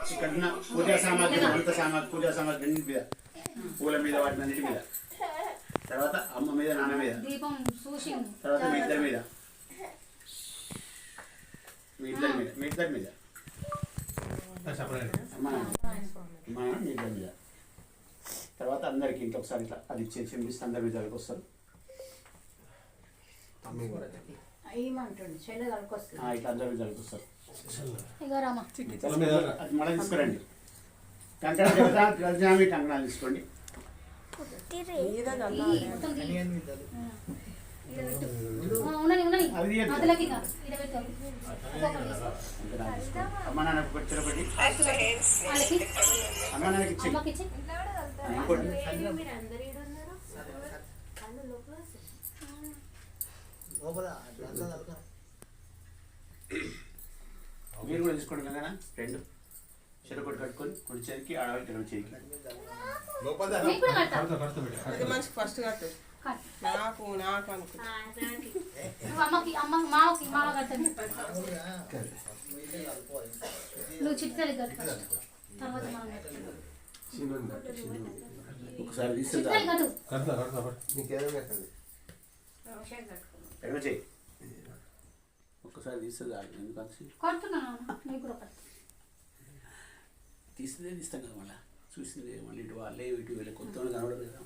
ఇక్కడ ఉన్న పూజా సామాగ్రి పూజా సామాగ్రి అన్నిటి మీద పూల మీద వాటిని అన్నిటి మీద తర్వాత అమ్మ మీద నాన్న మీద దీపం సూచింది తర్వాత మీ ఇద్దరి మీద అమ్మ నాన్న మీ ఇద్దరి మీద తర్వాత అందరికి ఇంట్లో ఒకసారి ఇట్లా అది ఇచ్చేసి పంపిస్తే అందరి మీద వస్తారు ఇట్లా అందరి మీద వస్తారు అది మళ్ళీ తీసుకురండి గజామి కంకణాలు తీసుకోండి అమ్మ నాన్నకు ఒకటి అమ్మ నాన్నకి ఇచ్చి ఇంకోటి మీరు కూడా తీసుకోండి కదా రెండు చెరకొట్టు కట్టుకొని కుడి చేతికి ఆడవాళ్ళకి ఎడమ చేతికి మనిషికి ఫస్ట్ కట్టు నాకు నాకు అనుకుంటా నువ్వు చిట్కలు కట్టు ఒకసారి తీసుకుంటా ఎడమ చేయి ఒక్కసారి తీస్తే చాలు ఎందుకంటే తీస్తే తీస్తాం కదా మళ్ళీ చూసింది మళ్ళీ ఇటు వాళ్ళే ఇటు వీళ్ళే కొత్త కనబడదు కదా